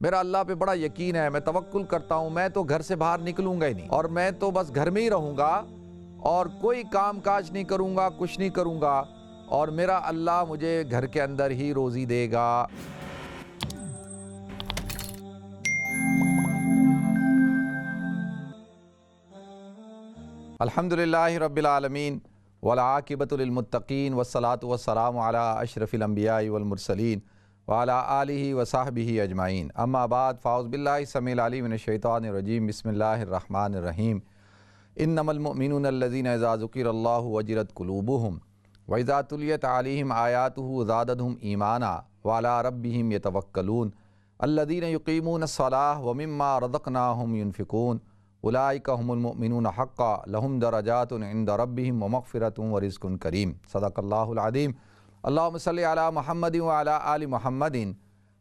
میرا اللہ پہ بڑا یقین ہے، میں توکل کرتا ہوں، میں تو گھر سے باہر نکلوں گا ہی نہیں، اور میں تو بس گھر میں ہی رہوں گا اور کوئی کام کاج نہیں کروں گا، کچھ نہیں کروں گا، اور میرا اللہ مجھے گھر کے اندر ہی روزی دے گا۔ الحمدللہ رب العالمین والعاقبۃ للمتقین والصلاۃ والسلام علی اشرف الانبیاء والمرسلین وعلی آلہ وصحبہ اجمعین، اما بعد، فاعوذ باللہ السمیع العلیم من الشیطان الرجیم، بسم اللہ الرحمن الرحیم۔ انما المؤمنون الذین اذا ذکر اللہ وجلت قلوبہم واذا تلیت علیہم آیاتہ زادتہم ایمانا وعلی ربہم یتوکلون الذین یقیمون الصلاۃ ومما رزقناہم ینفقون اولئک هم المؤمنون حقا لهم درجات عند ربهم ومغفرۃ ورزق کریم۔ صدق اللہ العظیم۔ اللہم صلی علی محمد وعلی آل محمد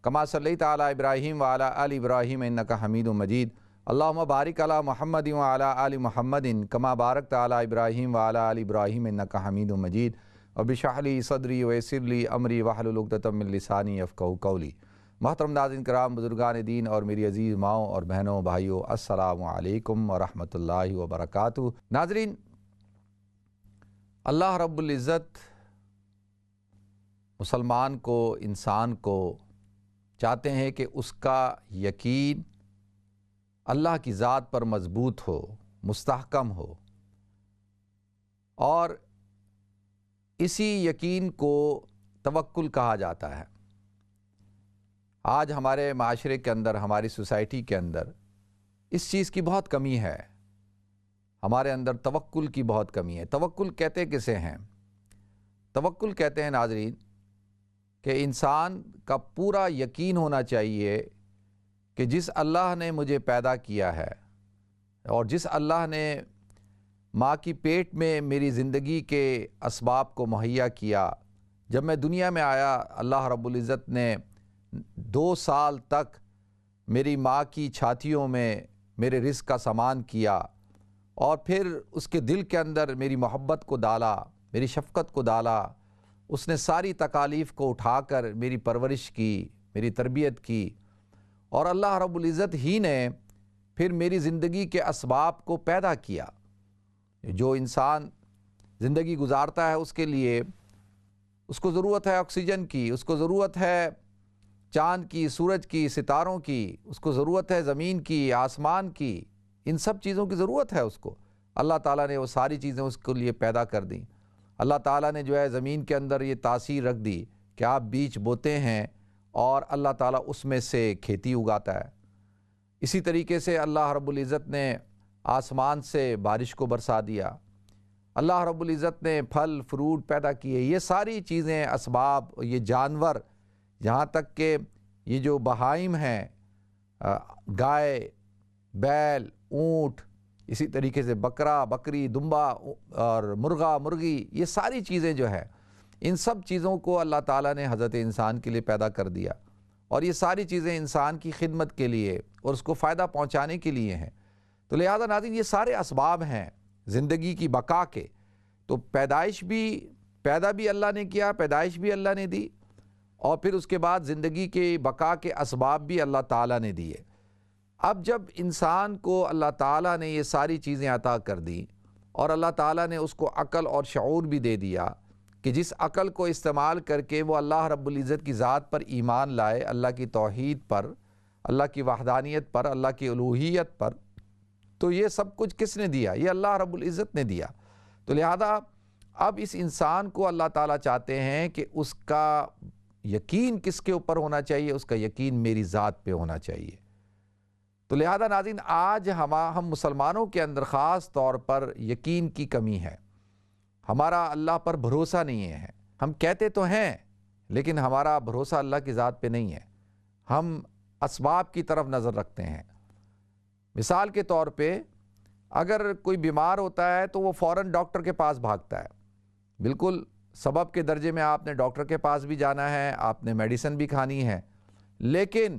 کما صلیت علی ابراہیم وعلی آل ابراہیم انک حمید مجید۔ اللہم بارک علی محمد وعلی آل محمد کما بارکت علی ابراہیم وعلی آل ابراہیم انک حمید مجید۔ رب اشرح لی صدری ویسر لی امری واحلل عقدۃ من لسانی یفقہوا قولی۔ محترم ناظرین کرام، بزرگان دین اور میری عزیز ماؤں اور بہنوں بھائیوں، السلام علیکم ورحمۃ اللہ وبرکاتہ۔ ناظرین، اللہ رب العزت مسلمان کو، انسان کو چاہتے ہیں کہ اس کا یقین اللہ کی ذات پر مضبوط ہو، مستحکم ہو، اور اسی یقین کو توکل کہا جاتا ہے۔ آج ہمارے معاشرے کے اندر، ہماری سوسائٹی کے اندر اس چیز کی بہت کمی ہے، ہمارے اندر توکل کی بہت کمی ہے۔ توکل کہتے کسے ہیں؟ توکل کہتے ہیں ناظرین کہ انسان کا پورا یقین ہونا چاہیے کہ جس اللہ نے مجھے پیدا کیا ہے اور جس اللہ نے ماں کی پیٹ میں میری زندگی کے اسباب کو مہیا کیا، جب میں دنیا میں آیا، اللہ رب العزت نے 2 سال تک میری ماں کی چھاتیوں میں میرے رزق کا سامان کیا، اور پھر اس کے دل کے اندر میری محبت کو ڈالا، میری شفقت کو ڈالا، اس نے ساری تکالیف کو اٹھا کر میری پرورش کی، میری تربیت کی، اور اللہ رب العزت ہی نے پھر میری زندگی کے اسباب کو پیدا کیا۔ جو انسان زندگی گزارتا ہے اس کے لیے اس کو ضرورت ہے آکسیجن کی، اس کو ضرورت ہے چاند کی، سورج کی، ستاروں کی، اس کو ضرورت ہے زمین کی، آسمان کی، ان سب چیزوں کی ضرورت ہے اس کو۔ اللہ تعالیٰ نے وہ ساری چیزیں اس کے لیے پیدا کر دیں۔ اللہ تعالیٰ نے جو ہے زمین کے اندر یہ تاثیر رکھ دی کہ آپ بیج بوتے ہیں اور اللہ تعالیٰ اس میں سے کھیتی اگاتا ہے۔ اسی طریقے سے اللہ رب العزت نے آسمان سے بارش کو برسا دیا، اللہ رب العزت نے پھل فروٹ پیدا کیے۔ یہ ساری چیزیں، اسباب، یہ جانور، یہاں تک کہ یہ جو بہائم ہیں، گائے، بیل، اونٹ، اسی طریقے سے بکرا، بکری، دمبا اور مرغا، مرغی، یہ ساری چیزیں جو ہے، ان سب چیزوں کو اللہ تعالیٰ نے حضرت انسان کے لیے پیدا کر دیا، اور یہ ساری چیزیں انسان کی خدمت کے لیے اور اس کو فائدہ پہنچانے کے لیے ہیں۔ تو لہذا ناظرین، یہ سارے اسباب ہیں زندگی کی بقا کے۔ تو پیدا بھی اللہ نے کیا، پیدائش بھی اللہ نے دی، اور پھر اس کے بعد زندگی کے بقا کے اسباب بھی اللہ تعالیٰ نے دیے۔ اب جب انسان کو اللہ تعالیٰ نے یہ ساری چیزیں عطا کر دیں، اور اللہ تعالیٰ نے اس کو عقل اور شعور بھی دے دیا کہ جس عقل کو استعمال کر کے وہ اللہ رب العزت کی ذات پر ایمان لائے، اللہ کی توحید پر، اللہ کی وحدانیت پر، اللہ کی الوہیت پر، تو یہ سب کچھ کس نے دیا؟ یہ اللہ رب العزت نے دیا۔ تو لہذا اب اس انسان کو اللہ تعالیٰ چاہتے ہیں کہ اس کا یقین کس کے اوپر ہونا چاہیے؟ اس کا یقین میری ذات پہ ہونا چاہیے۔ تو لہذا ناظرین، آج ہم مسلمانوں کے اندر خاص طور پر یقین کی کمی ہے، ہمارا اللہ پر بھروسہ نہیں ہے۔ ہم کہتے تو ہیں لیکن ہمارا بھروسہ اللہ کی ذات پہ نہیں ہے، ہم اسباب کی طرف نظر رکھتے ہیں۔ مثال کے طور پہ اگر کوئی بیمار ہوتا ہے تو وہ فوراً ڈاکٹر کے پاس بھاگتا ہے، بالکل سبب کے درجے میں آپ نے ڈاکٹر کے پاس بھی جانا ہے، آپ نے میڈیسن بھی کھانی ہے، لیکن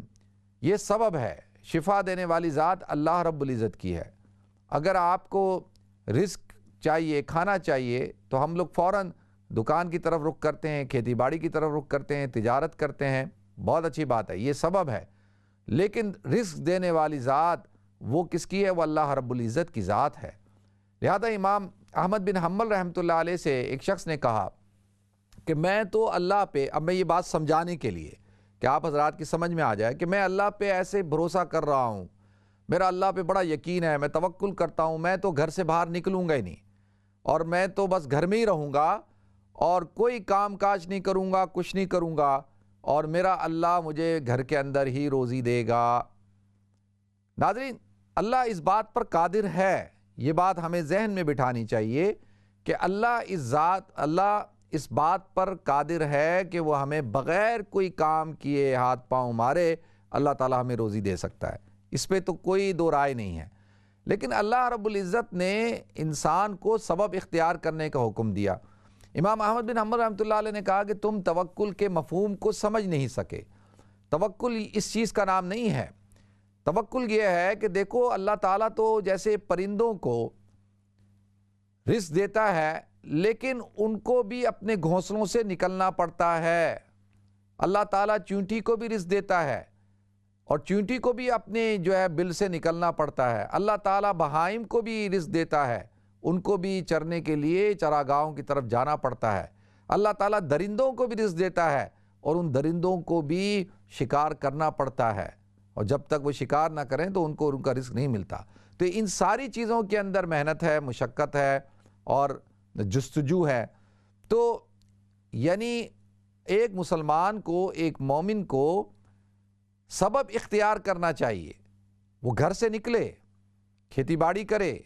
یہ سبب ہے، شفا دینے والی ذات اللہ رب العزت کی ہے۔ اگر آپ کو رزق چاہیے، کھانا چاہیے، تو ہم لوگ فوراً دکان کی طرف رخ کرتے ہیں، کھیتی باڑی کی طرف رخ کرتے ہیں، تجارت کرتے ہیں، بہت اچھی بات ہے، یہ سبب ہے۔ لیکن رزق دینے والی ذات وہ کس کی ہے؟ وہ اللہ رب العزت کی ذات ہے۔ لہذا امام احمد بن حنبل رحمۃ اللہ علیہ سے ایک شخص نے کہا کہ میں تو اللہ پہ، اب میں یہ بات سمجھانے کے لیے کہ آپ حضرات کی سمجھ میں آ جائے کہ میں اللہ پہ ایسے بھروسہ کر رہا ہوں، میرا اللہ پہ بڑا یقین ہے، میں توکل کرتا ہوں، میں تو گھر سے باہر نکلوں گا ہی نہیں، اور میں تو بس گھر میں ہی رہوں گا اور کوئی کام کاج نہیں کروں گا، کچھ نہیں کروں گا، اور میرا اللہ مجھے گھر کے اندر ہی روزی دے گا۔ ناظرین، اللہ اس بات پر قادر ہے، یہ بات ہمیں ذہن میں بٹھانی چاہیے کہ اللہ اس بات پر قادر ہے کہ وہ ہمیں بغیر کوئی کام کیے ہاتھ پاؤں مارے اللہ تعالیٰ ہمیں روزی دے سکتا ہے، اس پہ تو کوئی دو رائے نہیں ہے۔ لیکن اللہ رب العزت نے انسان کو سبب اختیار کرنے کا حکم دیا۔ امام احمد بن حنبل رحمۃ اللہ علیہ نے کہا کہ تم توکل کے مفہوم کو سمجھ نہیں سکے۔ توکل اس چیز کا نام نہیں ہے۔ توکل یہ ہے کہ دیکھو اللہ تعالیٰ تو جیسے پرندوں کو رزق دیتا ہے، لیکن ان کو بھی اپنے گھونسلوں سے نکلنا پڑتا ہے۔ اللہ تعالیٰ چونٹی کو بھی رزق دیتا ہے اور چونٹی کو بھی اپنے بل سے نکلنا پڑتا ہے۔ اللہ تعالیٰ بہائم کو بھی رزق دیتا ہے، ان کو بھی چرنے کے لیے چراگاہوں کی طرف جانا پڑتا ہے۔ اللہ تعالیٰ درندوں کو بھی رزق دیتا ہے اور ان درندوں کو بھی شکار کرنا پڑتا ہے، اور جب تک وہ شکار نہ کریں تو ان کو ان کا رزق نہیں ملتا۔ تو ان ساری چیزوں کے اندر محنت ہے، مشقت ہے اور جستجو ہے۔ تو یعنی ایک مسلمان کو، ایک مومن کو سبب اختیار کرنا چاہیے۔ وہ گھر سے نکلے، کھیتی باڑی کرے،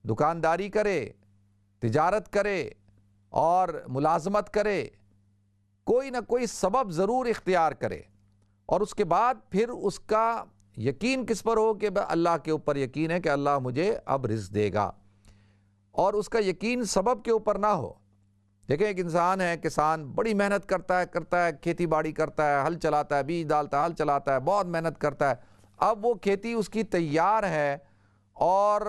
دکانداری کرے، تجارت کرے اور ملازمت کرے، کوئی نہ کوئی سبب ضرور اختیار کرے، اور اس کے بعد پھر اس کا یقین کس پر ہو کہ اللہ کے اوپر یقین ہے کہ اللہ مجھے اب رزق دے گا، اور اس کا یقین سبب کے اوپر نہ ہو۔ دیکھیں ایک انسان ہے، کسان بڑی محنت کرتا ہے، کھیتی باڑی کرتا ہے، ہل چلاتا ہے، بیج ڈالتا ہے، ہل چلاتا ہے، بہت محنت کرتا ہے۔ اب وہ کھیتی اس کی تیار ہے، اور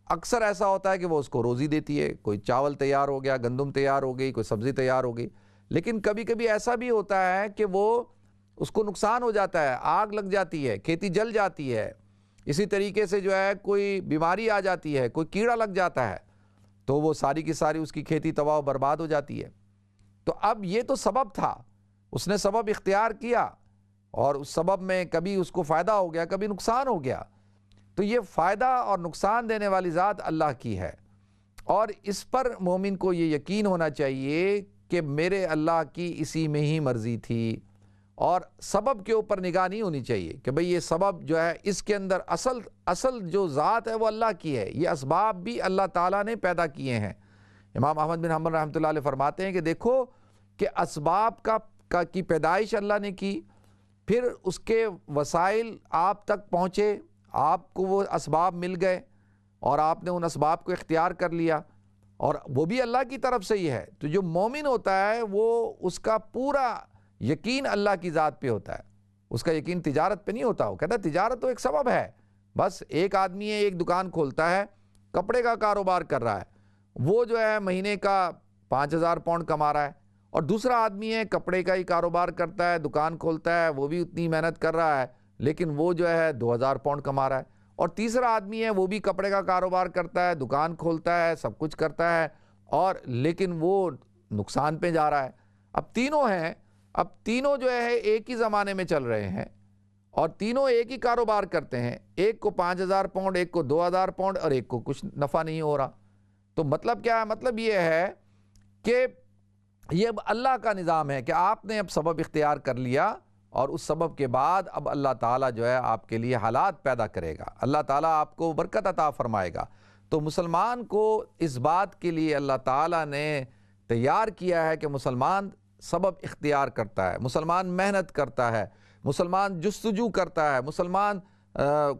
اکثر ایسا ہوتا ہے کہ وہ اس کو روزی دیتی ہے، کوئی چاول تیار ہو گیا، گندم تیار ہو گئی، کوئی سبزی تیار ہو گئی۔ لیکن کبھی کبھی ایسا بھی ہوتا ہے کہ وہ اس کو نقصان ہو جاتا ہے، آگ لگ جاتی ہے، کھیتی جل جاتی ہے، اسی طریقے سے کوئی بیماری آ جاتی ہے، کوئی کیڑا لگ جاتا ہے، تو وہ ساری کی ساری اس کی کھیتی تباہ و برباد ہو جاتی ہے۔ تو اب یہ تو سبب تھا، اس نے سبب اختیار کیا، اور اس سبب میں کبھی اس کو فائدہ ہو گیا، کبھی نقصان ہو گیا۔ تو یہ فائدہ اور نقصان دینے والی ذات اللہ کی ہے، اور اس پر مومن کو یہ یقین ہونا چاہیے کہ میرے اللہ کی اسی میں ہی مرضی تھی، اور سبب کے اوپر نگاہ نہیں ہونی چاہیے کہ بھئی یہ سبب اس کے اندر اصل جو ذات ہے وہ اللہ کی ہے، یہ اسباب بھی اللہ تعالیٰ نے پیدا کیے ہیں۔ امام احمد بن حنبل رحمۃ اللہ علیہ فرماتے ہیں کہ دیکھو کہ اسباب کی پیدائش اللہ نے کی، پھر اس کے وسائل آپ تک پہنچے، آپ کو وہ اسباب مل گئے اور آپ نے ان اسباب کو اختیار کر لیا، اور وہ بھی اللہ کی طرف سے ہی ہے۔ تو جو مومن ہوتا ہے وہ اس کا پورا یقین اللہ کی ذات پہ ہوتا ہے، اس کا یقین تجارت پہ نہیں ہوتا۔ وہ کہتا ہے تجارت تو ایک سبب ہے، بس ایک آدمی ہے، ایک دکان کھولتا ہے، کپڑے کا کاروبار کر رہا ہے، وہ مہینے کا 5000 پاؤنڈ کما رہا ہے، اور دوسرا آدمی ہے کپڑے کا ہی کاروبار کرتا ہے، دکان کھولتا ہے، وہ بھی اتنی محنت کر رہا ہے، لیکن وہ 2000 پاؤنڈ کما رہا ہے، اور تیسرا آدمی ہے وہ بھی کپڑے کا کاروبار کرتا ہے، دکان کھولتا ہے، سب کچھ کرتا ہے، اور لیکن وہ نقصان پہ جا رہا ہے۔ اب تینوں ہیں، اب تینوں ایک ہی زمانے میں چل رہے ہیں، اور تینوں ایک ہی کاروبار کرتے ہیں، ایک کو 5000 پاؤنڈ، ایک کو 2000 پاؤنڈ، اور ایک کو کچھ نفع نہیں ہو رہا۔ تو مطلب کیا ہے؟ مطلب یہ ہے کہ یہ اب اللہ کا نظام ہے کہ آپ نے اب سبب اختیار کر لیا، اور اس سبب کے بعد اب اللہ تعالیٰ آپ کے لیے حالات پیدا کرے گا، اللہ تعالیٰ آپ کو برکت عطا فرمائے گا۔ تو مسلمان کو اس بات کے لیے اللہ تعالیٰ نے تیار کیا ہے کہ مسلمان سبب اختیار کرتا ہے، مسلمان محنت کرتا ہے، مسلمان جستجو کرتا ہے، مسلمان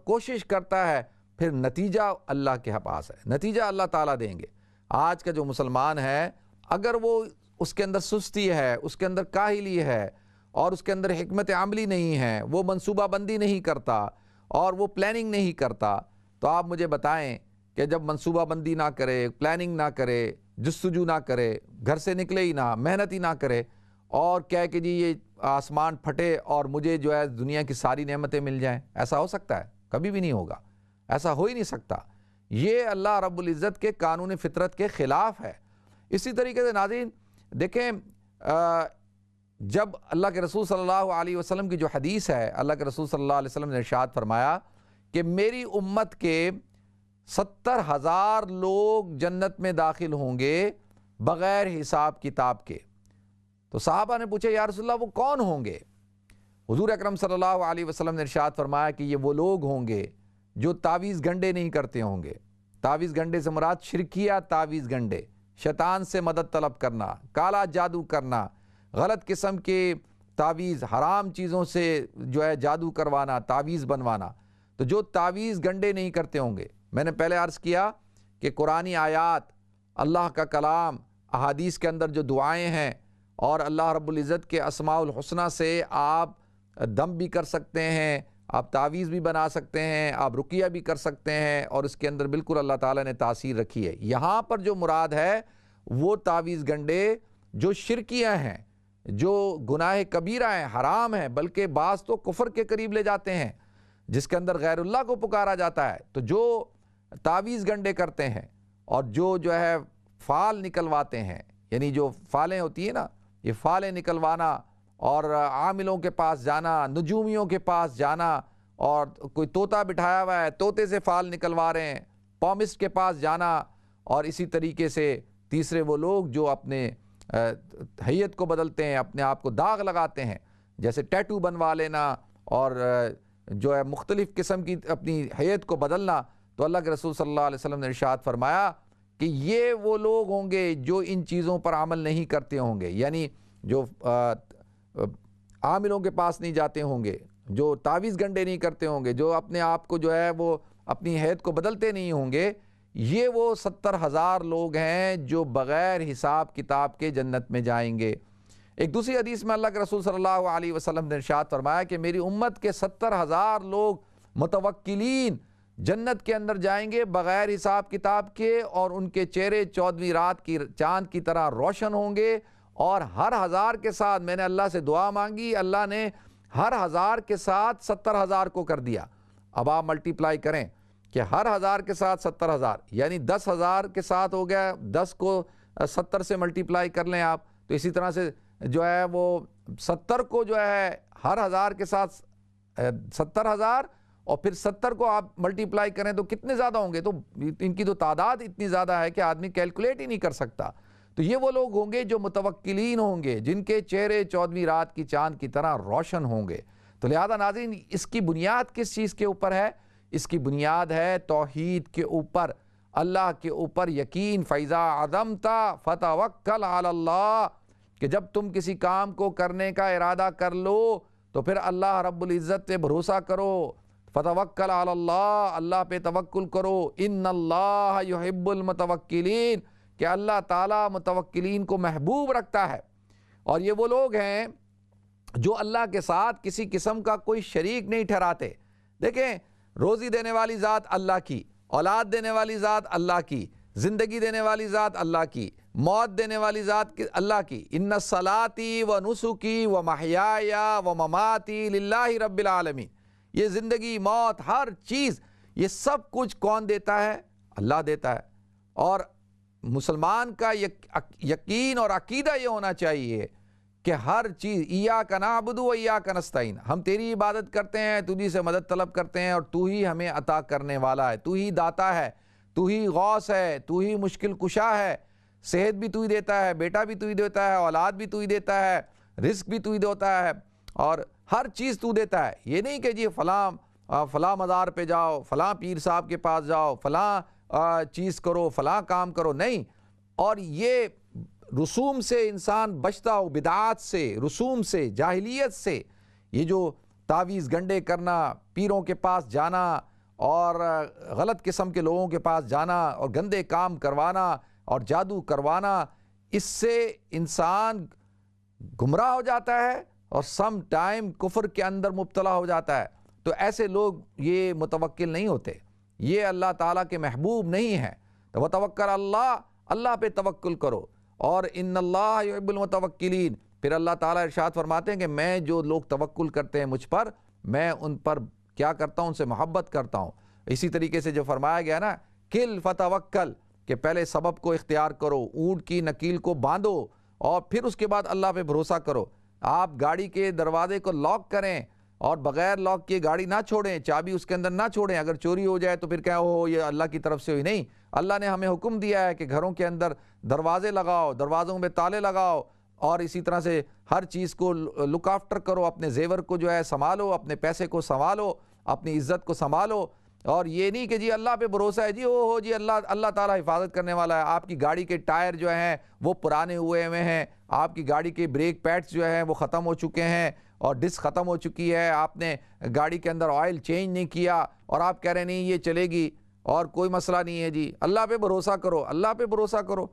کوشش کرتا ہے، پھر نتیجہ اللہ کے پاس ہے، نتیجہ اللہ تعالیٰ دیں گے۔ آج کا جو مسلمان ہے، اگر وہ اس کے اندر سستی ہے، اس کے اندر کاہلی ہے، اور اس کے اندر حکمت عملی نہیں ہے، وہ منصوبہ بندی نہیں کرتا اور وہ پلاننگ نہیں کرتا، تو آپ مجھے بتائیں کہ جب منصوبہ بندی نہ کرے، پلاننگ نہ کرے، جستجو نہ کرے، گھر سے نکلے ہی نہ، محنت ہی نہ کرے، اور کہے کہ جی یہ آسمان پھٹے اور مجھے جو ہے دنیا کی ساری نعمتیں مل جائیں؟ ایسا ہو سکتا ہے؟ کبھی بھی نہیں ہوگا، ایسا ہو ہی نہیں سکتا۔ یہ اللہ رب العزت کے قانون فطرت کے خلاف ہے۔ اسی طریقے سے ناظرین دیکھیں، جب اللہ کے رسول صلی اللہ علیہ وسلم کی جو حدیث ہے، اللہ کے رسول صلی اللہ علیہ وسلم نے ارشاد فرمایا کہ میری امت کے 70,000 لوگ جنت میں داخل ہوں گے بغیر حساب کتاب کے۔ تو صحابہ نے پوچھا یا رسول اللہ وہ کون ہوں گے؟ حضور اکرم صلی اللہ علیہ وسلم نے ارشاد فرمایا کہ یہ وہ لوگ ہوں گے جو تعویذ گنڈے نہیں کرتے ہوں گے۔ تعویذ گنڈے سے مراد شرکیہ تعویذ گنڈے، شیطان سے مدد طلب کرنا، کالا جادو کرنا، غلط قسم کے تعویذ، حرام چیزوں سے جو ہے جادو کروانا، تعویذ بنوانا۔ تو جو تعویذ گنڈے نہیں کرتے ہوں گے، میں نے پہلے عرض کیا کہ قرآنی آیات، اللہ کا کلام، احادیث کے اندر جو دعائیں ہیں، اور اللہ رب العزت کے اسماء الحسنہ سے آپ دم بھی کر سکتے ہیں، آپ تعویذ بھی بنا سکتے ہیں، آپ رقیہ بھی کر سکتے ہیں، اور اس کے اندر بالکل اللہ تعالیٰ نے تاثیر رکھی ہے۔ یہاں پر جو مراد ہے وہ تعویذ گنڈے جو شرکیہ ہیں، جو گناہ کبیرہ ہیں، حرام ہیں، بلکہ بعض تو کفر کے قریب لے جاتے ہیں، جس کے اندر غیر اللہ کو پکارا جاتا ہے۔ تو جو تعویذ گنڈے کرتے ہیں اور جو ہے فال نکلواتے ہیں، یعنی جو فالیں ہوتی ہیں نا، یہ فالیں نکلوانا اور عاملوں کے پاس جانا، نجومیوں کے پاس جانا، اور کوئی طوطا بٹھایا ہوا ہے، طوطے سے فال نکلوا رہے ہیں، پومسٹ کے پاس جانا، اور اسی طریقے سے تیسرے وہ لوگ جو اپنے حیت کو بدلتے ہیں، اپنے آپ کو داغ لگاتے ہیں، جیسے ٹیٹو بنوا لینا اور جو ہے مختلف قسم کی اپنی حیت کو بدلنا۔ تو اللہ کے رسول صلی اللہ علیہ وسلم نے ارشاد فرمایا کہ یہ وہ لوگ ہوں گے جو ان چیزوں پر عمل نہیں کرتے ہوں گے، یعنی جو عاملوں کے پاس نہیں جاتے ہوں گے، جو تعویذ گنڈے نہیں کرتے ہوں گے، جو اپنے آپ کو جو ہے وہ اپنی حیت کو بدلتے نہیں ہوں گے، یہ وہ 70,000 لوگ ہیں جو بغیر حساب کتاب کے جنت میں جائیں گے۔ ایک دوسری حدیث میں اللہ کے رسول صلی اللہ علیہ وسلم نے ارشاد فرمایا کہ میری امت کے 70,000 لوگ متوکلین جنت کے اندر جائیں گے بغیر حساب کتاب کے، اور ان کے چہرے 14ویں رات کی چاند کی طرح روشن ہوں گے، اور ہر 1000 کے ساتھ میں نے اللہ سے دعا مانگی، اللہ نے ہر 1000 کے ساتھ 70,000 کو کر دیا۔ اب آپ ملٹیپلائی کریں کہ ہر 1000 کے ساتھ 70,000، یعنی 10,000 کے ساتھ ہو گیا، 10 کو 70 سے ملٹیپلائی کر لیں آپ، تو اسی طرح سے جو ہے وہ 70 کو جو ہے ہر 1000 کے ساتھ 70,000، اور پھر 70 کو آپ ملٹیپلائی کریں تو کتنے زیادہ ہوں گے؟ تو ان کی تو تعداد اتنی زیادہ ہے کہ آدمی کیلکولیٹ ہی نہیں کر سکتا۔ تو یہ وہ لوگ ہوں گے جو متوکلین ہوں گے، جن کے چہرے 14ویں رات کی چاند کی طرح روشن ہوں گے۔ تو لہذا ناظرین، اس کی بنیاد کس چیز کے اوپر ہے؟ اس کی بنیاد ہے توحید کے اوپر، اللہ کے اوپر یقین۔ فَإِذَا عَزَمْتَ فَتَوَكَّلْ عَلَى اللَّهِ، کہ جب تم کسی کام کو کرنے کا ارادہ کر لو تو پھر اللہ رب العزت پہ بھروسہ کرو۔ فَتَوَكَّلْ عَلَى اللَّهِ، اللہ پہ توکل کرو۔ إِنَّ اللَّهَ يُحِبُّ الْمُتَوَكِّلِينَ، کہ اللہ تعالیٰ متوکلین کو محبوب رکھتا ہے۔ اور یہ وہ لوگ ہیں جو اللہ کے ساتھ کسی قسم کا کوئی شریک نہیں ٹھہراتے۔ دیکھیں، روزی دینے والی ذات اللہ کی، اولاد دینے والی ذات اللہ کی، زندگی دینے والی ذات اللہ کی، موت دینے والی ذات اللہ کی۔ ان صلاتی و نسکی و محیایا و مماتی للہ رب العالمین، یہ زندگی، موت، ہر چیز، یہ سب کچھ کون دیتا ہے؟ اللہ دیتا ہے۔ اور مسلمان کا یقین اور عقیدہ یہ ہونا چاہیے کہ ہر چیز ایاک نعبد و ایاک نستعین، ہم تیری عبادت کرتے ہیں، تجھی سے مدد طلب کرتے ہیں، اور تو ہی ہمیں عطا کرنے والا ہے، تو ہی داتا ہے، تو ہی غوث ہے، تو ہی مشکل کشا ہے، صحت بھی تو ہی دیتا ہے، بیٹا بھی تو ہی دیتا ہے، اولاد بھی تو ہی دیتا ہے، رزق بھی تو ہی دیتا ہے، اور ہر چیز تو دیتا ہے۔ یہ نہیں کہ جی فلاں مزار پہ جاؤ، فلاں پیر صاحب کے پاس جاؤ، فلاں چیز کرو، فلاں کام کرو، نہیں۔ اور یہ رسوم سے انسان بچتا ہو، بدعات سے، رسوم سے، جاہلیت سے، یہ جو تعویذ گنڈے کرنا، پیروں کے پاس جانا، اور غلط قسم کے لوگوں کے پاس جانا، اور گندے کام کروانا، اور جادو کروانا، اس سے انسان گمراہ ہو جاتا ہے اور سم ٹائم کفر کے اندر مبتلا ہو جاتا ہے۔ تو ایسے لوگ یہ متوکل نہیں ہوتے، یہ اللہ تعالیٰ کے محبوب نہیں ہیں۔ تو توکل اللہ، اللہ پہ توکل کرو، اور ان اللہ یحب المتوکلین، پھر اللہ تعالیٰ ارشاد فرماتے ہیں کہ میں جو لوگ توکل کرتے ہیں مجھ پر، میں ان پر کیا کرتا ہوں، ان سے محبت کرتا ہوں۔ اسی طریقے سے جو فرمایا گیا نا کل فتوکل، کہ پہلے سبب کو اختیار کرو، اونٹ کی نکیل کو باندھو اور پھر اس کے بعد اللہ پہ بھروسہ کرو۔ آپ گاڑی کے دروازے کو لاک کریں اور بغیر لاک کیے گاڑی نہ چھوڑیں، چابی اس کے اندر نہ چھوڑیں، اگر چوری ہو جائے تو پھر کیا ہو، یہ اللہ کی طرف سے ہوئی نہیں۔ اللہ نے ہمیں حکم دیا ہے کہ گھروں کے اندر دروازے لگاؤ، دروازوں میں تالے لگاؤ، اور اسی طرح سے ہر چیز کو لک آفٹر کرو، اپنے زیور کو جو ہے سنبھالو، اپنے پیسے کو سنبھالو، اپنی عزت کو سنبھالو۔ اور یہ نہیں کہ جی اللہ پہ بھروسہ ہے، جی ہو جی اللہ تعالیٰ حفاظت کرنے والا ہے۔ آپ کی گاڑی کے ٹائر جو ہیں وہ پرانے ہوئے ہیں، آپ کی گاڑی کے بریک پیڈز جو ہیں وہ ختم ہو چکے ہیں اور ڈسک ختم ہو چکی ہے، آپ نے گاڑی کے اندر آئل چینج نہیں کیا اور آپ کہہ رہے نہیں یہ چلے گی اور کوئی مسئلہ نہیں ہے، جی اللہ پہ بھروسہ کرو، اللہ پہ بھروسہ کرو۔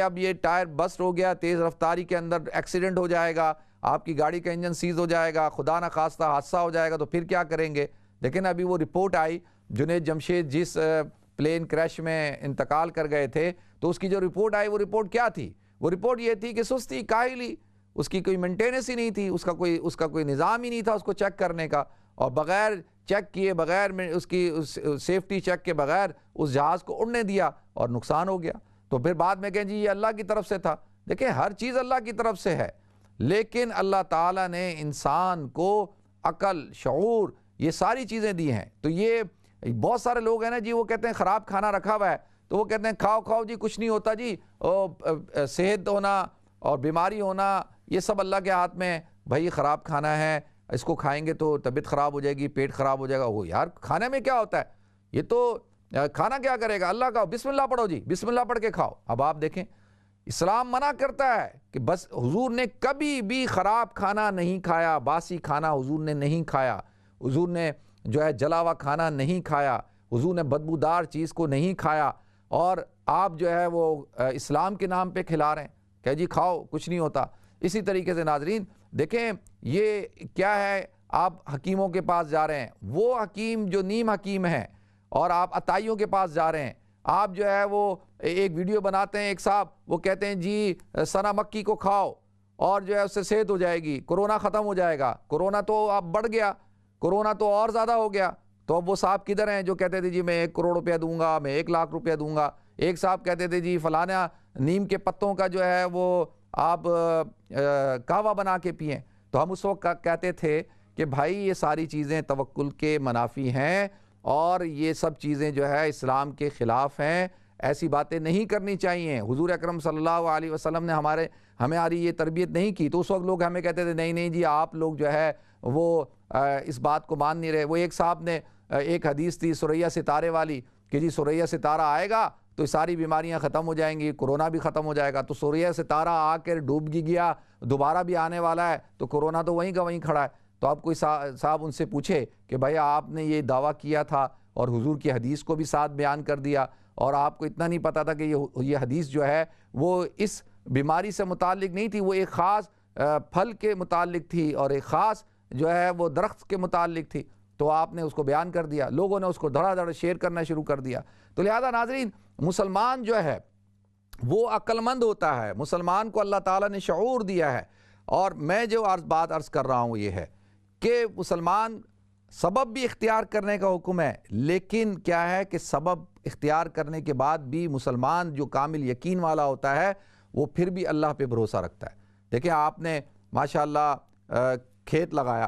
اب یہ ٹائر بسٹ ہو گیا، تیز رفتاری کے اندر ایکسیڈنٹ ہو جائے گا، آپ کی گاڑی کا انجن سیز ہو جائے گا، خدا نہ خواستہ حادثہ ہو جائے گا تو پھر کیا کریں گے؟ لیکن ابھی وہ رپورٹ آئی، جنید جمشید جس پلین کریش میں انتقال کر گئے تھے، تو اس کی جو رپورٹ آئی وہ رپورٹ کیا تھی؟ وہ رپورٹ یہ تھی کہ سستی، کاہلی، اس کی کوئی مینٹیننس ہی نہیں تھی، اس کا کوئی نظام ہی نہیں تھا اس کو چیک کرنے کا، اور بغیر چیک کیے، بغیر اس کی سیفٹی چیک کے بغیر اس جہاز کو اڑنے دیا اور نقصان ہو گیا۔ تو پھر بعد میں کہیں جی یہ اللہ کی طرف سے تھا۔ دیکھیں ہر چیز اللہ کی طرف سے ہے، لیکن اللہ تعالیٰ نے انسان کو عقل، شعور، یہ ساری چیزیں دی ہیں۔ تو یہ بہت سارے لوگ ہیں نا جی، وہ کہتے ہیں خراب کھانا رکھا ہوا ہے تو وہ کہتے ہیں کھاؤ جی کچھ نہیں ہوتا جی، صحت ہونا اور بیماری ہونا یہ سب اللہ کے ہاتھ میں ہے۔ بھائی خراب کھانا ہے، اس کو کھائیں گے تو طبیعت خراب ہو جائے گی، پیٹ خراب ہو جائے گا۔ وہ یار کھانے میں کیا ہوتا ہے؟ یہ تو کھانا کیا کرے گا؟ اللہ کا بسم اللہ پڑھو جی، بسم اللہ پڑھ کے کھاؤ۔ اب آپ دیکھیں اسلام منع کرتا ہے کہ بس، حضور نے کبھی بھی خراب کھانا نہیں کھایا، باسی کھانا حضور نے نہیں کھایا، حضور نے جو ہے جلا ہوا کھانا نہیں کھایا، حضور نے بدبودار چیز کو نہیں کھایا، اور آپ جو ہے وہ اسلام کے نام پہ کھلا رہے ہیں کہ جی کھاؤ کچھ نہیں ہوتا۔ اسی طریقے سے ناظرین دیکھیں یہ کیا ہے، آپ حکیموں کے پاس جا رہے ہیں، وہ حکیم جو نیم حکیم ہیں، اور آپ عطائیوں کے پاس جا رہے ہیں، آپ جو ہے وہ ایک ویڈیو بناتے ہیں، ایک صاحب وہ کہتے ہیں جی سنا مکی کو کھاؤ اور جو ہے اس سے صحت ہو جائے گی، کرونا ختم ہو جائے گا۔ کرونا تو اب بڑھ گیا، کرونا تو اور زیادہ ہو گیا۔ تو اب وہ صاحب کدھر ہیں جو کہتے تھے جی میں 1 کروڑ روپیہ دوں گا، میں 1 لاکھ روپیہ دوں گا؟ ایک صاحب کہتے تھے جی فلانا نیم کے پتوں کا جو ہے وہ آپ قہوہ بنا کے پئیں۔ تو ہم اس وقت کہتے تھے کہ بھائی یہ ساری چیزیں توکل کے منافی ہیں اور یہ سب چیزیں جو ہے اسلام کے خلاف ہیں، ایسی باتیں نہیں کرنی چاہیے۔ حضور اکرم صلی اللہ علیہ وسلم نے ہماری یہ تربیت نہیں کی، تو اس وقت لوگ ہمیں کہتے تھے نہیں جی آپ لوگ جو ہے وہ اس بات کو مان نہیں رہے۔ وہ ایک صاحب نے ایک حدیث تھی سورہ ستارے والی کہ جی سورہ ستارہ آئے گا تو ساری بیماریاں ختم ہو جائیں گی، کرونا بھی ختم ہو جائے گا۔ تو سورہ ستارہ آ کر ڈوب گیا، دوبارہ بھی آنے والا ہے، تو کرونا تو وہیں کا وہیں کھڑا ہے۔ تو اب کوئی صاحب ان سے پوچھے کہ بھائی آپ نے یہ دعویٰ کیا تھا اور حضور کی حدیث کو بھی ساتھ بیان کر دیا، اور آپ کو اتنا نہیں پتا تھا کہ یہ حدیث جو ہے وہ اس بیماری سے متعلق نہیں تھی، وہ ایک خاص پھل کے متعلق تھی اور ایک خاص جو ہے وہ درخت کے متعلق تھی، تو آپ نے اس کو بیان کر دیا، لوگوں نے اس کو دھڑا دھڑ شیئر کرنا شروع کر دیا۔ تو لہذا ناظرین مسلمان جو ہے وہ عقل مند ہوتا ہے، مسلمان کو اللہ تعالیٰ نے شعور دیا ہے۔ اور میں جو بات عرض کر رہا ہوں یہ ہے کہ مسلمان سبب بھی اختیار کرنے کا حکم ہے، لیکن کیا ہے کہ سبب اختیار کرنے کے بعد بھی مسلمان جو کامل یقین والا ہوتا ہے وہ پھر بھی اللہ پہ بھروسہ رکھتا ہے۔ دیکھیں آپ نے ماشاءاللہ کھیت لگایا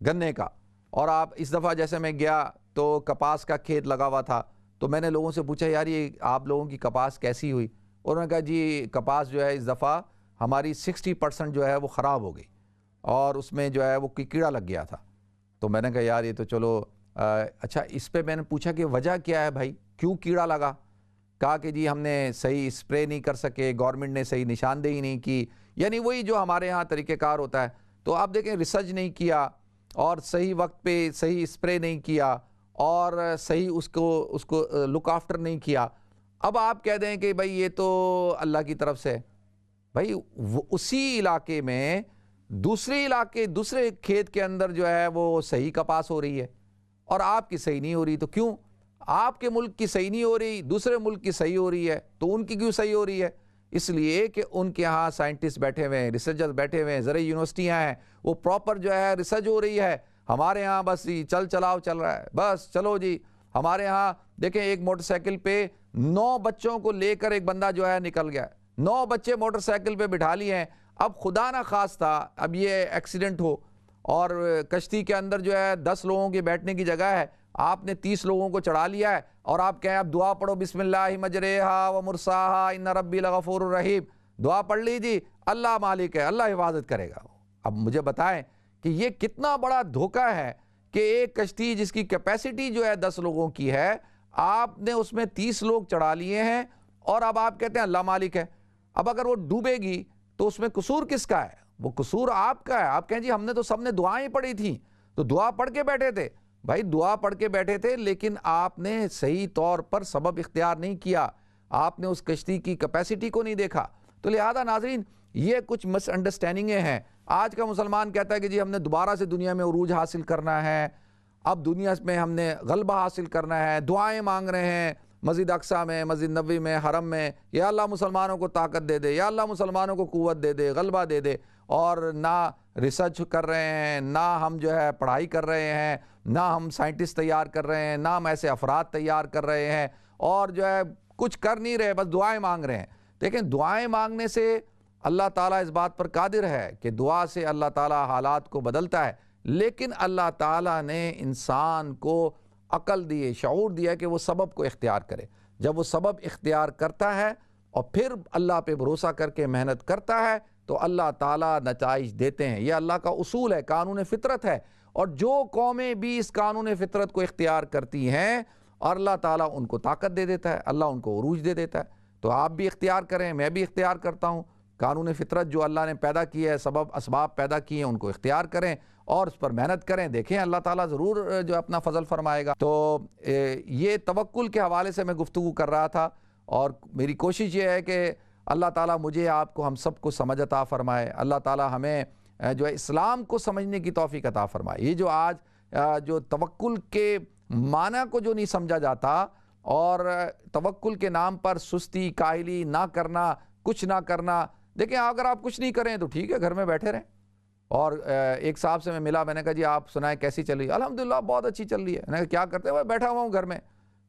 گنے کا، اور آپ اس دفعہ جیسے میں گیا تو کپاس کا کھیت لگا ہوا تھا، تو میں نے لوگوں سے پوچھا یار یہ آپ لوگوں کی کپاس کیسی ہوئی؟ اور انہوں نے کہا جی کپاس جو ہے اس دفعہ ہماری 60% جو ہے وہ خراب ہو گئی اور اس میں جو ہے وہ کیڑا لگ گیا تھا۔ تو میں نے کہا یار یہ تو چلو اچھا، اس پہ میں نے پوچھا کہ وجہ کیا ہے بھائی، کیوں کیڑا لگا؟ کہا کہ جی ہم نے صحیح اسپرے نہیں کر سکے، گورنمنٹ نے صحیح نشاندہی نہیں کی، یعنی وہی جو ہمارے ہاں طریقہ کار ہوتا ہے۔ تو آپ دیکھیں ریسرچ نہیں کیا اور صحیح وقت پہ صحیح اسپرے نہیں کیا اور صحیح اس کو لک آفٹر نہیں کیا۔ اب آپ کہہ دیں کہ بھائی یہ تو اللہ کی طرف سے، بھائی اسی علاقے میں دوسرے کھیت کے اندر جو ہے وہ صحیح کپاس ہو رہی ہے اور آپ کی صحیح نہیں ہو رہی، تو کیوں؟ آپ کے ملک کی صحیح نہیں ہو رہی، دوسرے ملک کی صحیح ہو رہی ہے، تو ان کی کیوں صحیح ہو رہی ہے؟ اس لیے کہ ان کے ہاں سائنٹسٹ بیٹھے ہوئے ہیں, ریسرچر بیٹھے ہوئے ہیں, زرعی یونیورسٹیاں ہیں, وہ پراپر جو ہے ریسرچ ہو رہی ہے. ہمارے ہاں بس چل چلاؤ چل رہا ہے, بس چلو جی. ہمارے ہاں دیکھیں ایک موٹر سائیکل پہ 9 بچوں کو لے کر ایک بندہ جو ہے نکل گیا, 9 بچے موٹر سائیکل پہ بٹھا لیے ہیں. اب خدا نہ خواستہ اب یہ ایکسیڈنٹ ہو اور کشتی کے اندر جو ہے 10 لوگوں کے بیٹھنے کی جگہ ہے, آپ نے 30 لوگوں کو چڑھا لیا ہے اور آپ کہیں اب دعا پڑھو بسم اللہ مجریہا و مرساہا ان ربی لغفور الرحیم. دعا پڑھ لیجیے, اللہ مالک ہے, اللہ حفاظت کرے گا. اب مجھے بتائیں کہ یہ کتنا بڑا دھوکہ ہے کہ ایک کشتی جس کی کیپیسٹی جو ہے 10 لوگوں کی ہے, آپ نے اس میں 30 لوگ چڑھا لیے ہیں اور اب آپ کہتے ہیں اللہ مالک ہے. اب اگر وہ ڈوبے گی تو اس میں قصور کس کا ہے؟ وہ قصور آپ کا ہے. آپ کہیں جی ہم نے تو سب نے دعائیں پڑھی تھیں, تو دعا پڑھ کے بیٹھے تھے. بھائی دعا پڑھ کے بیٹھے تھے لیکن آپ نے صحیح طور پر سبب اختیار نہیں کیا, آپ نے اس کشتی کی کیپیسٹی کو نہیں دیکھا. تو لہذا ناظرین یہ کچھ مس انڈرسٹینڈنگیں ہیں. آج کا مسلمان کہتا ہے کہ جی ہم نے دوبارہ سے دنیا میں عروج حاصل کرنا ہے, اب دنیا میں ہم نے غلبہ حاصل کرنا ہے, دعائیں مانگ رہے ہیں مسجد اقصیٰ میں, مسجد نبوی میں, حرم میں, یا اللہ مسلمانوں کو طاقت دے دے, یا اللہ مسلمانوں کو قوت دے دے, غلبہ دے دے. اور نہ ریسرچ کر رہے ہیں, نہ ہم جو ہے پڑھائی کر رہے ہیں, نہ ہم سائنٹسٹ تیار کر رہے ہیں, نہ ہم ایسے افراد تیار کر رہے ہیں, اور جو ہے کچھ کر نہیں رہے, بس دعائیں مانگ رہے ہیں. دیکھیں دعائیں مانگنے سے اللہ تعالیٰ اس بات پر قادر ہے کہ دعا سے اللہ تعالیٰ حالات کو بدلتا ہے, لیکن اللہ تعالیٰ نے انسان کو عقل دی, شعور دیا کہ وہ سبب کو اختیار کرے. جب وہ سبب اختیار کرتا ہے اور پھر اللہ پہ بھروسہ کر کے محنت کرتا ہے تو اللہ تعالیٰ نتائج دیتے ہیں. یہ اللہ کا اصول ہے, قانون فطرت ہے. اور جو قومیں بھی اس قانون فطرت کو اختیار کرتی ہیں اور اللہ تعالیٰ ان کو طاقت دے دیتا ہے, اللہ ان کو عروج دے دیتا ہے. تو آپ بھی اختیار کریں, میں بھی اختیار کرتا ہوں. قانون فطرت جو اللہ نے پیدا کی ہے, سبب اسباب پیدا کیے ہیں, ان کو اختیار کریں اور اس پر محنت کریں. دیکھیں اللہ تعالیٰ ضرور جو اپنا فضل فرمائے گا. تو یہ توکل کے حوالے سے میں گفتگو کر رہا تھا, اور میری کوشش یہ ہے کہ اللہ تعالیٰ مجھے آپ کو ہم سب کو سمجھ عطا فرمائے. اللہ تعالیٰ ہمیں جو ہے اسلام کو سمجھنے کی توفیق عطا فرمائے. یہ جو آج جو توکل کے معنی کو جو نہیں سمجھا جاتا, اور توکل کے نام پر سستی, کاہلی, نہ کرنا, کچھ نہ کرنا. دیکھیں اگر آپ کچھ نہیں کریں تو ٹھیک ہے, گھر میں بیٹھے رہیں. اور ایک صاحب سے میں ملا, میں نے کہا جی آپ سنائیں کیسی چل رہی ہے؟ الحمدللہ بہت اچھی چل رہی ہے. میں نے کہا کیا کرتے ہیں؟ بیٹھا ہوا ہوں گھر میں,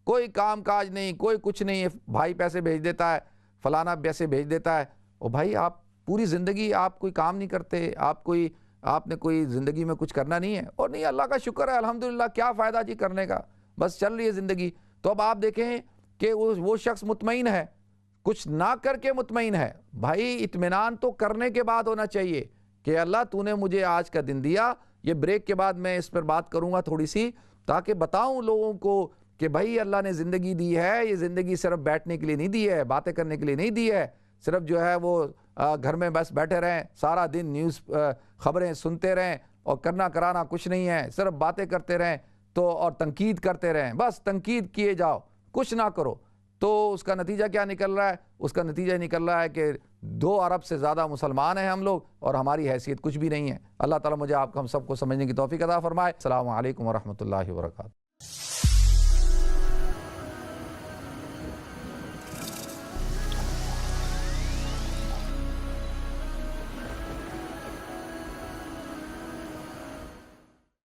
کوئی کام کاج نہیں, کوئی کچھ نہیں. بھائی پیسے بھیج دیتا ہے, فلانا پیسے بھیج دیتا ہے. او بھائی آپ پوری زندگی آپ کوئی کام نہیں کرتے, آپ نے کوئی زندگی میں کچھ کرنا نہیں ہے. اور نہیں, اللہ کا شکر ہے الحمدللہ, کیا فائدہ جی کرنے کا, بس چل رہی ہے زندگی. تو اب آپ دیکھیں کہ وہ شخص مطمئن ہے, کچھ نہ کر کے مطمئن ہے. بھائی اطمینان تو کرنے کے بعد ہونا چاہیے کہ اللہ تو نے مجھے آج کا دن دیا. یہ بریک کے بعد میں اس پر بات کروں گا تھوڑی سی, تاکہ بتاؤں لوگوں کو کہ بھائی اللہ نے زندگی دی ہے, یہ زندگی صرف بیٹھنے کے لیے نہیں دی ہے, باتیں کرنے کے لیے نہیں دی ہے, صرف جو ہے وہ گھر میں بس بیٹھے رہیں, سارا دن نیوز خبریں سنتے رہیں اور کرنا کرانا کچھ نہیں ہے, صرف باتیں کرتے رہیں تو اور تنقید کرتے رہیں, بس تنقید کیے جاؤ, کچھ نہ کرو. تو اس کا نتیجہ کیا نکل رہا ہے؟ اس کا نتیجہ نکل رہا ہے کہ 2 ارب سے زیادہ مسلمان ہیں ہم لوگ, اور ہماری حیثیت کچھ بھی نہیں ہے. اللہ تعالیٰ مجھے آپ کو ہم سب کو سمجھنے کی توفیق عطا فرمائے. السلام علیکم ورحمۃ اللہ وبرکاتہ.